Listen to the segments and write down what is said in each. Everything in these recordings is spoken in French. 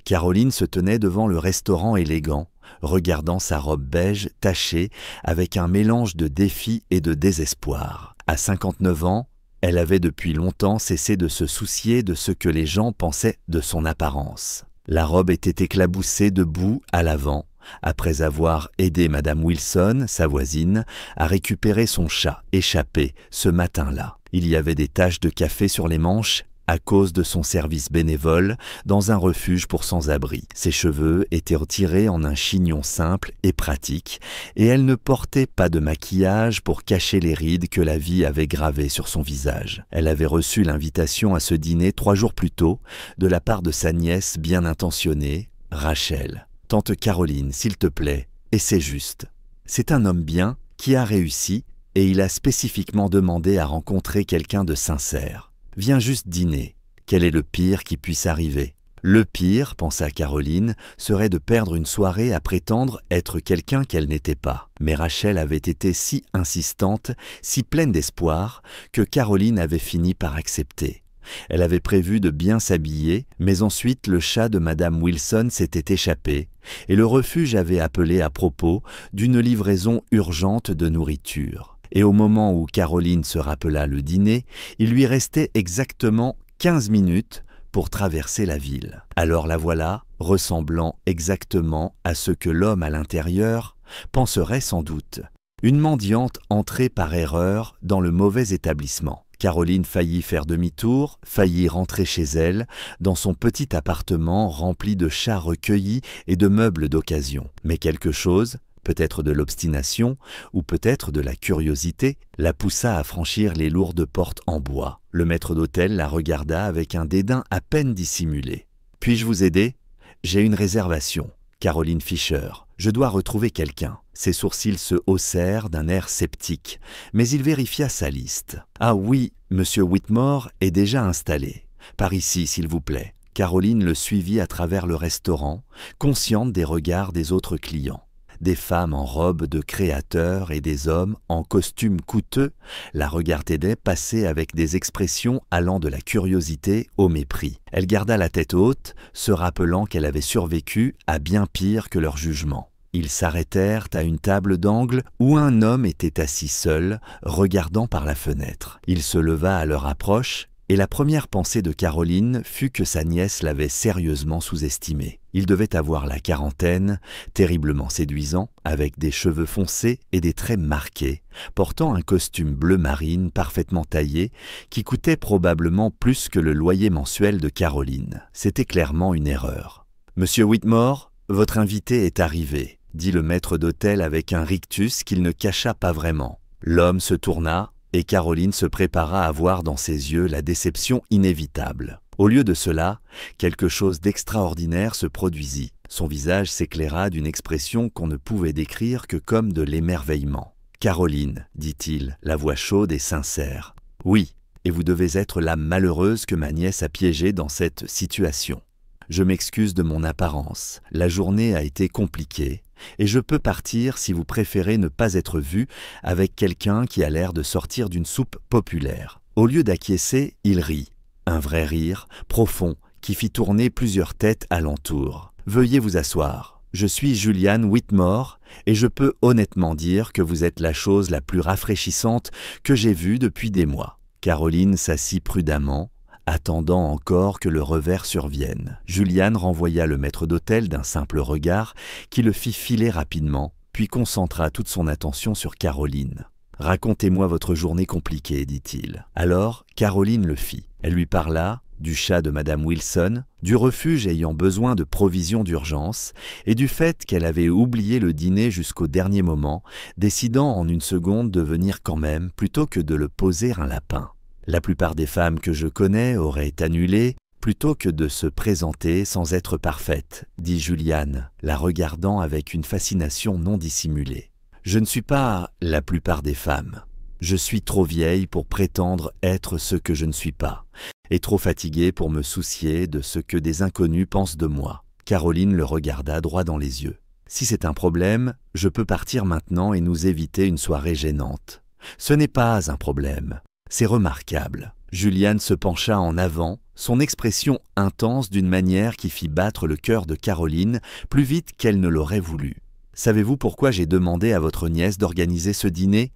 Caroline se tenait devant le restaurant élégant, regardant sa robe beige tachée avec un mélange de défi et de désespoir. À 59 ans, elle avait depuis longtemps cessé de se soucier de ce que les gens pensaient de son apparence. La robe était éclaboussée de boue à l'avant, après avoir aidé Madame Wilson, sa voisine, à récupérer son chat échappé ce matin-là. Il y avait des taches de café sur les manches à cause de son service bénévole dans un refuge pour sans-abri. Ses cheveux étaient retirés en un chignon simple et pratique, et elle ne portait pas de maquillage pour cacher les rides que la vie avait gravées sur son visage. Elle avait reçu l'invitation à ce dîner 3 jours plus tôt de la part de sa nièce bien intentionnée, Rachel. « Tante Caroline, s'il te plaît, et c'est juste. C'est un homme bien qui a réussi et il a spécifiquement demandé à rencontrer quelqu'un de sincère. Viens juste dîner. Quel est le pire qui puisse arriver? Le pire, pensa Caroline, serait de perdre une soirée à prétendre être quelqu'un qu'elle n'était pas. Mais Rachel avait été si insistante, si pleine d'espoir, que Caroline avait fini par accepter. Elle avait prévu de bien s'habiller, mais ensuite le chat de Madame Wilson s'était échappé, et le refuge avait appelé à propos d'une livraison urgente de nourriture. Et au moment où Caroline se rappela le dîner, il lui restait exactement 15 minutes pour traverser la ville. Alors la voilà, ressemblant exactement à ce que l'homme à l'intérieur penserait sans doute. Une mendiante entrée par erreur dans le mauvais établissement. Caroline faillit faire demi-tour, faillit rentrer chez elle, dans son petit appartement rempli de chats recueillis et de meubles d'occasion. Mais quelque chose, peut-être de l'obstination, ou peut-être de la curiosité, la poussa à franchir les lourdes portes en bois. Le maître d'hôtel la regarda avec un dédain à peine dissimulé. « Puis-je vous aider ? J'ai une réservation. Caroline Fisher. Je dois retrouver quelqu'un. » Ses sourcils se haussèrent d'un air sceptique, mais il vérifia sa liste. « Ah oui, Monsieur Whitmore est déjà installé. Par ici, s'il vous plaît. » Caroline le suivit à travers le restaurant, consciente des regards des autres clients. Des femmes en robe de créateurs et des hommes en costumes coûteux la regardaient passer avec des expressions allant de la curiosité au mépris. Elle garda la tête haute, se rappelant qu'elle avait survécu à bien pire que leur jugement. Ils s'arrêtèrent à une table d'angle où un homme était assis seul, regardant par la fenêtre. Il se leva à leur approche, et la première pensée de Caroline fut que sa nièce l'avait sérieusement sous-estimée. Il devait avoir la quarantaine, terriblement séduisant, avec des cheveux foncés et des traits marqués, portant un costume bleu marine parfaitement taillé, qui coûtait probablement plus que le loyer mensuel de Caroline. C'était clairement une erreur. « Monsieur Whitmore, votre invité est arrivé », dit le maître d'hôtel avec un rictus qu'il ne cacha pas vraiment. L'homme se tourna, et Caroline se prépara à voir dans ses yeux la déception inévitable. Au lieu de cela, quelque chose d'extraordinaire se produisit. Son visage s'éclaira d'une expression qu'on ne pouvait décrire que comme de l'émerveillement. « Caroline, dit-il, la voix chaude et sincère. Oui, et vous devez être la malheureuse que ma nièce a piégée dans cette situation. Je m'excuse de mon apparence. La journée a été compliquée. Et je peux partir si vous préférez ne pas être vu avec quelqu'un qui a l'air de sortir d'une soupe populaire. » Au lieu d'acquiescer, il rit. Un vrai rire, profond, qui fit tourner plusieurs têtes alentour. « Veuillez vous asseoir. Je suis Julian Whitmore et je peux honnêtement dire que vous êtes la chose la plus rafraîchissante que j'ai vue depuis des mois. » Caroline s'assit prudemment, attendant encore que le revers survienne. Julian renvoya le maître d'hôtel d'un simple regard qui le fit filer rapidement, puis concentra toute son attention sur Caroline. « Racontez-moi votre journée compliquée, dit-il. » Alors, Caroline le fit. Elle lui parla du chat de Madame Wilson, du refuge ayant besoin de provisions d'urgence et du fait qu'elle avait oublié le dîner jusqu'au dernier moment, décidant en une seconde de venir quand même plutôt que de le poser un lapin. La plupart des femmes que je connais auraient annulé plutôt que de se présenter sans être parfaite, dit Julian, la regardant avec une fascination non dissimulée. Je ne suis pas la plupart des femmes. Je suis trop vieille pour prétendre être ce que je ne suis pas, et trop fatiguée pour me soucier de ce que des inconnus pensent de moi. Caroline le regarda droit dans les yeux. Si c'est un problème, je peux partir maintenant et nous éviter une soirée gênante. Ce n'est pas un problème. C'est remarquable. Julian se pencha en avant son expression intense d'une manière qui fit battre le cœur de Caroline plus vite qu'elle ne l'aurait voulu. « Savez-vous pourquoi j'ai demandé à votre nièce d'organiser ce dîner ?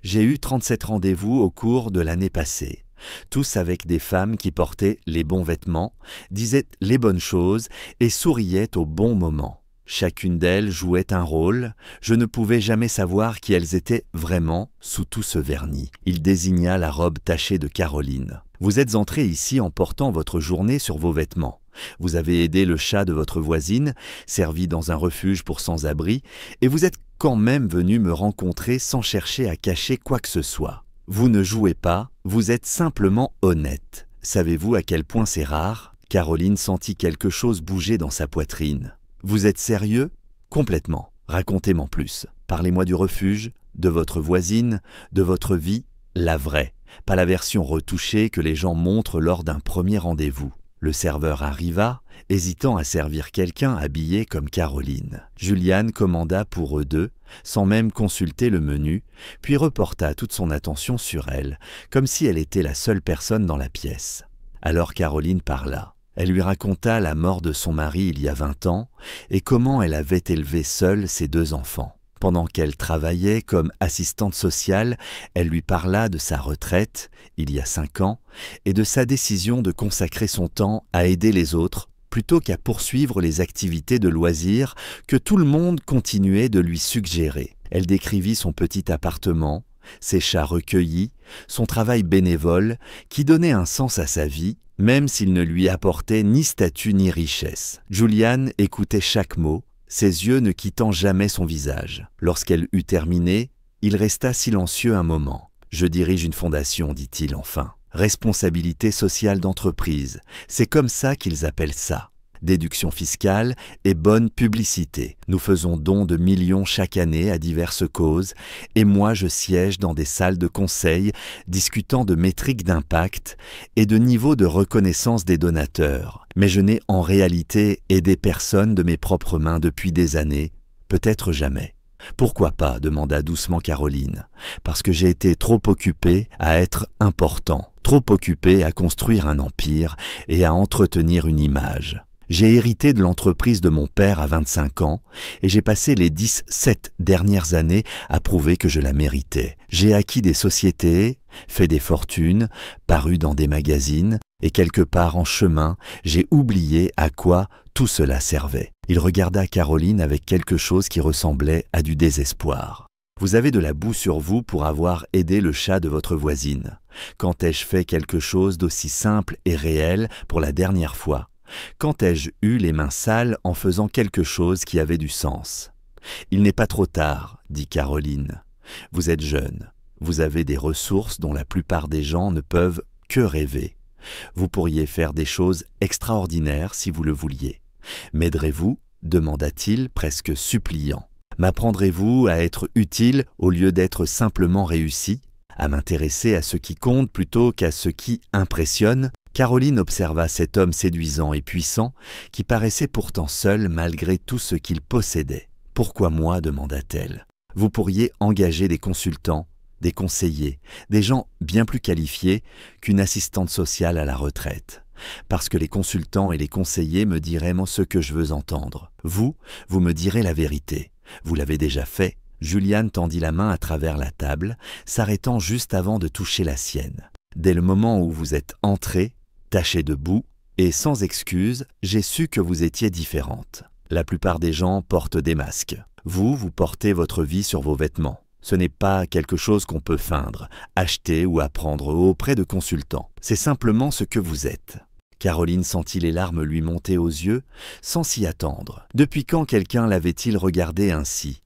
J'ai eu 37 rendez-vous au cours de l'année passée, tous avec des femmes qui portaient les bons vêtements, disaient les bonnes choses et souriaient au bon moment. Chacune d'elles jouait un rôle, je ne pouvais jamais savoir qui elles étaient vraiment sous tout ce vernis. » Il désigna la robe tachée de Caroline. « Vous êtes entrée ici en portant votre journée sur vos vêtements. Vous avez aidé le chat de votre voisine, servi dans un refuge pour sans-abri, et vous êtes quand même venu me rencontrer sans chercher à cacher quoi que ce soit. Vous ne jouez pas, vous êtes simplement honnête. Savez-vous à quel point c'est rare ?» Caroline sentit quelque chose bouger dans sa poitrine. « Vous êtes sérieux ? Complètement. Racontez-moi plus. Parlez-moi du refuge, de votre voisine, de votre vie, la vraie, pas la version retouchée que les gens montrent lors d'un premier rendez-vous. » Le serveur arriva, hésitant à servir quelqu'un habillé comme Caroline. Juliane commanda pour eux deux, sans même consulter le menu, puis reporta toute son attention sur elle, comme si elle était la seule personne dans la pièce. Alors Caroline parla. Elle lui raconta la mort de son mari il y a 20 ans et comment elle avait élevé seule ses 2 enfants. Pendant qu'elle travaillait comme assistante sociale, elle lui parla de sa retraite, il y a 5 ans, et de sa décision de consacrer son temps à aider les autres plutôt qu'à poursuivre les activités de loisirs que tout le monde continuait de lui suggérer. Elle décrivit son petit appartement, ses chats recueillis, son travail bénévole qui donnait un sens à sa vie, même s'il ne lui apportait ni statut ni richesse. Juliane écoutait chaque mot, ses yeux ne quittant jamais son visage. Lorsqu'elle eut terminé, il resta silencieux un moment. « Je dirige une fondation, dit-il enfin. Responsabilité sociale d'entreprise, c'est comme ça qu'ils appellent ça. Déduction fiscale et bonne publicité. Nous faisons don de millions chaque année à diverses causes et moi je siège dans des salles de conseil discutant de métriques d'impact et de niveau de reconnaissance des donateurs. Mais je n'ai en réalité aidé personne de mes propres mains depuis des années, peut-être jamais. » « Pourquoi pas ?» demanda doucement Caroline. « Parce que j'ai été trop occupée à être important, trop occupée à construire un empire et à entretenir une image. J'ai hérité de l'entreprise de mon père à 25 ans et j'ai passé les 17 dernières années à prouver que je la méritais. J'ai acquis des sociétés, fait des fortunes, paru dans des magazines et quelque part en chemin, j'ai oublié à quoi tout cela servait. » Il regarda Caroline avec quelque chose qui ressemblait à du désespoir. « Vous avez de la boue sur vous pour avoir aidé le chat de votre voisine. Quand ai-je fait quelque chose d'aussi simple et réel pour la dernière fois ? Quand ai-je eu les mains sales en faisant quelque chose qui avait du sens ? Il n'est pas trop tard, dit Caroline. Vous êtes jeune, vous avez des ressources dont la plupart des gens ne peuvent que rêver. Vous pourriez faire des choses extraordinaires si vous le vouliez. M'aiderez-vous ? Demanda-t-il, presque suppliant. M'apprendrez-vous à être utile au lieu d'être simplement réussi ? À m'intéresser à ce qui compte plutôt qu'à ce qui impressionne ? Caroline observa cet homme séduisant et puissant qui paraissait pourtant seul malgré tout ce qu'il possédait. « Pourquoi moi ?» demanda-t-elle. « Vous pourriez engager des consultants, des conseillers, des gens bien plus qualifiés qu'une assistante sociale à la retraite. Parce que les consultants et les conseillers me diraient ce que je veux entendre. Vous me direz la vérité. Vous l'avez déjà fait. » Juliane tendit la main à travers la table, s'arrêtant juste avant de toucher la sienne. « Dès le moment où vous êtes entrée, tachée de boue, et sans excuse, j'ai su que vous étiez différente. La plupart des gens portent des masques. Vous portez votre vie sur vos vêtements. Ce n'est pas quelque chose qu'on peut feindre, acheter ou apprendre auprès de consultants. C'est simplement ce que vous êtes. » Caroline sentit les larmes lui monter aux yeux, sans s'y attendre. Depuis quand quelqu'un l'avait-il regardée ainsi ?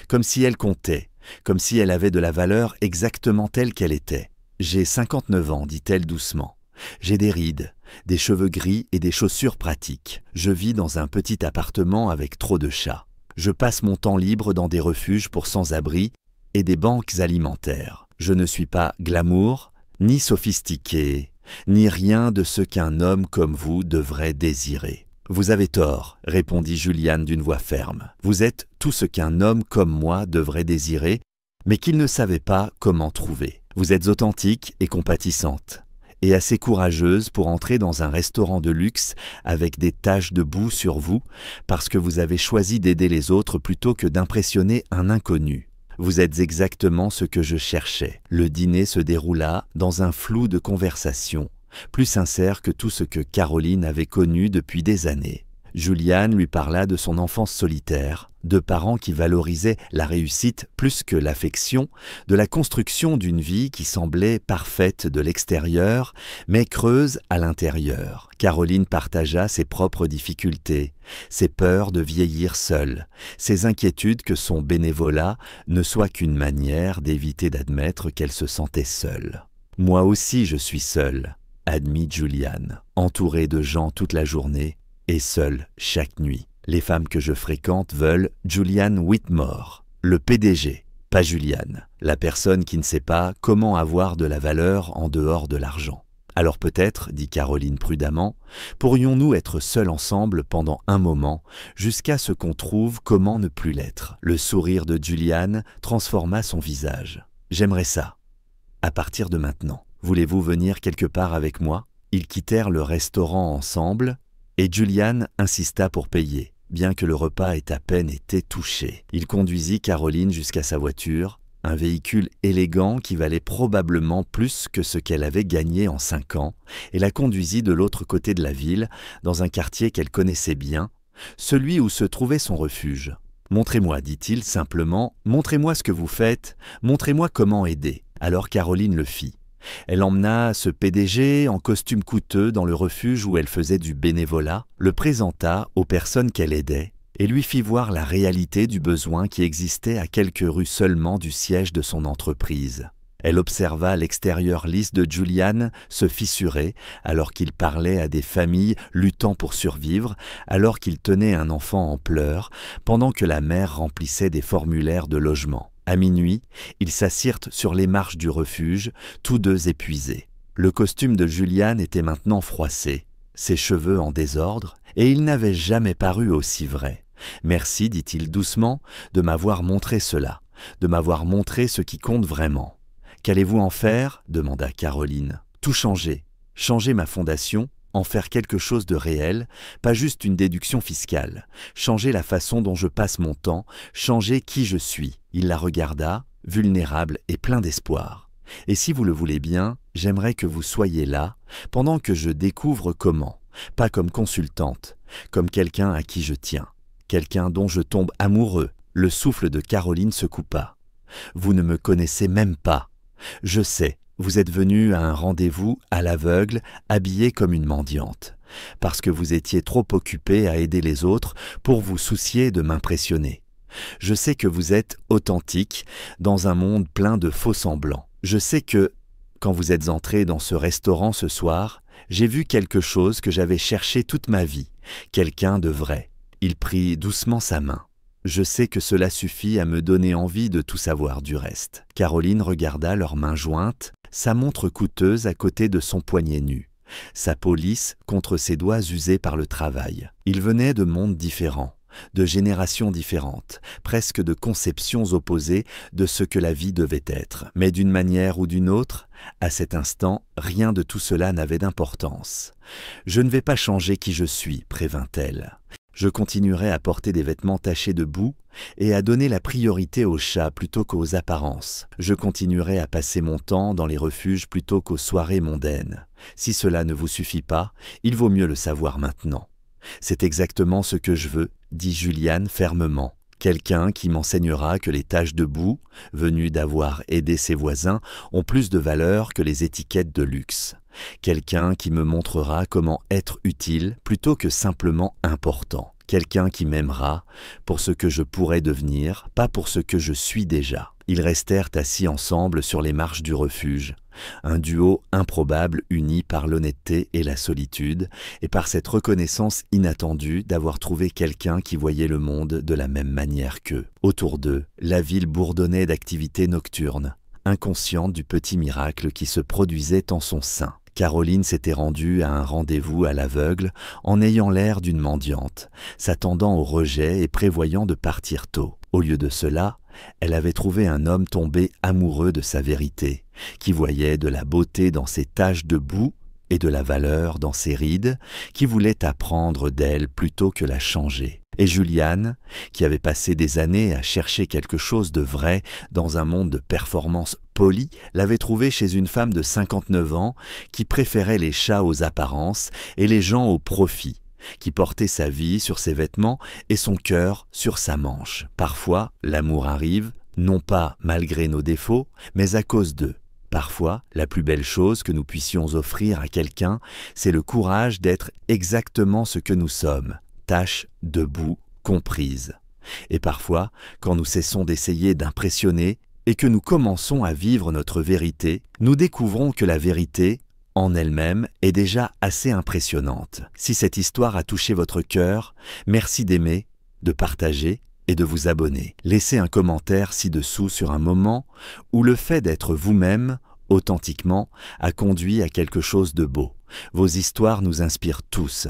Comme si elle comptait, comme si elle avait de la valeur exactement telle qu'elle était. « J'ai 59 ans, dit-elle doucement. J'ai des rides, des cheveux gris et des chaussures pratiques. Je vis dans un petit appartement avec trop de chats. Je passe mon temps libre dans des refuges pour sans-abri et des banques alimentaires. Je ne suis pas glamour, ni sophistiqué, ni rien de ce qu'un homme comme vous devrait désirer. » « Vous avez tort, » répondit Juliane d'une voix ferme. « Vous êtes tout ce qu'un homme comme moi devrait désirer, mais qu'il ne savait pas comment trouver. Vous êtes authentique et compatissante. et assez courageuse pour entrer dans un restaurant de luxe avec des taches de boue sur vous parce que vous avez choisi d'aider les autres plutôt que d'impressionner un inconnu. Vous êtes exactement ce que je cherchais. Le dîner se déroula dans un flou de conversation, plus sincère que tout ce que Caroline avait connu depuis des années. Juliane lui parla de son enfance solitaire, de parents qui valorisaient la réussite plus que l'affection, de la construction d'une vie qui semblait parfaite de l'extérieur, mais creuse à l'intérieur. Caroline partagea ses propres difficultés, ses peurs de vieillir seule, ses inquiétudes que son bénévolat ne soit qu'une manière d'éviter d'admettre qu'elle se sentait seule. « Moi aussi je suis seule », admit Juliane, entourée de gens toute la journée, et seule chaque nuit. Les femmes que je fréquente veulent Juliane Whitmore, le PDG, pas Juliane, la personne qui ne sait pas comment avoir de la valeur en dehors de l'argent. Alors peut-être, dit Caroline prudemment, pourrions-nous être seuls ensemble pendant un moment, jusqu'à ce qu'on trouve comment ne plus l'être. Le sourire de Juliane transforma son visage. J'aimerais ça. À partir de maintenant, voulez-vous venir quelque part avec moi? Ils quittèrent le restaurant ensemble, et Juliane insista pour payer, bien que le repas ait à peine été touché. Il conduisit Caroline jusqu'à sa voiture, un véhicule élégant qui valait probablement plus que ce qu'elle avait gagné en 5 ans, et la conduisit de l'autre côté de la ville, dans un quartier qu'elle connaissait bien, celui où se trouvait son refuge. « Montrez-moi, dit-il simplement, montrez-moi ce que vous faites, montrez-moi comment aider. » Alors Caroline le fit. Elle emmena ce PDG en costume coûteux dans le refuge où elle faisait du bénévolat, le présenta aux personnes qu'elle aidait et lui fit voir la réalité du besoin qui existait à quelques rues seulement du siège de son entreprise. Elle observa l'extérieur lisse de Juliane se fissurer alors qu'il parlait à des familles luttant pour survivre, alors qu'il tenait un enfant en pleurs, pendant que la mère remplissait des formulaires de logement. À minuit, ils s'assirent sur les marches du refuge, tous deux épuisés. Le costume de Juliane était maintenant froissé, ses cheveux en désordre, et il n'avait jamais paru aussi vrai. « Merci, dit-il doucement, de m'avoir montré cela, de m'avoir montré ce qui compte vraiment. »« Qu'allez-vous en faire ?» demanda Caroline. « Tout changer, changer ma fondation, en faire quelque chose de réel, pas juste une déduction fiscale, changer la façon dont je passe mon temps, changer qui je suis. » Il la regarda, vulnérable et plein d'espoir. « Et si vous le voulez bien, j'aimerais que vous soyez là, pendant que je découvre comment, pas comme consultante, comme quelqu'un à qui je tiens, quelqu'un dont je tombe amoureux. » Le souffle de Caroline se coupa. « Vous ne me connaissez même pas. Je sais. Vous êtes venu à un rendez-vous à l'aveugle, habillé comme une mendiante, parce que vous étiez trop occupé à aider les autres pour vous soucier de m'impressionner. Je sais que vous êtes authentique dans un monde plein de faux-semblants. Je sais que, quand vous êtes entré dans ce restaurant ce soir, j'ai vu quelque chose que j'avais cherché toute ma vie, quelqu'un de vrai. » Il prit doucement sa main. « Je sais que cela suffit à me donner envie de tout savoir du reste. » Caroline regarda leurs mains jointes, sa montre coûteuse à côté de son poignet nu, sa peau lisse contre ses doigts usés par le travail. Ils venaient de mondes différents, de générations différentes, presque de conceptions opposées de ce que la vie devait être. Mais d'une manière ou d'une autre, à cet instant, rien de tout cela n'avait d'importance. « Je ne vais pas changer qui je suis, prévint-elle. Je continuerai à porter des vêtements tachés de boue et à donner la priorité aux chats plutôt qu'aux apparences. Je continuerai à passer mon temps dans les refuges plutôt qu'aux soirées mondaines. Si cela ne vous suffit pas, il vaut mieux le savoir maintenant. C'est exactement ce que je veux, dit Juliane fermement. Quelqu'un qui m'enseignera que les taches de boue, venues d'avoir aidé ses voisins, ont plus de valeur que les étiquettes de luxe. Quelqu'un qui me montrera comment être utile plutôt que simplement important. Quelqu'un qui m'aimera pour ce que je pourrais devenir, pas pour ce que je suis déjà. Ils restèrent assis ensemble sur les marches du refuge, un duo improbable uni par l'honnêteté et la solitude, et par cette reconnaissance inattendue d'avoir trouvé quelqu'un qui voyait le monde de la même manière qu'eux. Autour d'eux, la ville bourdonnait d'activités nocturnes, inconsciente du petit miracle qui se produisait en son sein. Caroline s'était rendue à un rendez-vous à l'aveugle en ayant l'air d'une mendiante, s'attendant au rejet et prévoyant de partir tôt. Au lieu de cela, elle avait trouvé un homme tombé amoureux de sa vérité, qui voyait de la beauté dans ses taches de boue et de la valeur dans ses rides, qui voulait apprendre d'elle plutôt que la changer. Et Juliane, qui avait passé des années à chercher quelque chose de vrai dans un monde de performance polie, l'avait trouvé chez une femme de 59 ans qui préférait les chats aux apparences et les gens au profit, qui portait sa vie sur ses vêtements et son cœur sur sa manche. Parfois, l'amour arrive, non pas malgré nos défauts, mais à cause d'eux. Parfois, la plus belle chose que nous puissions offrir à quelqu'un, c'est le courage d'être exactement ce que nous sommes, taches de boue comprises. Et parfois, quand nous cessons d'essayer d'impressionner et que nous commençons à vivre notre vérité, nous découvrons que la vérité, en elle-même, est déjà assez impressionnante. Si cette histoire a touché votre cœur, merci d'aimer, de partager et de vous abonner. Laissez un commentaire ci-dessous sur un moment où le fait d'être vous-même, authentiquement, a conduit à quelque chose de beau. Vos histoires nous inspirent tous.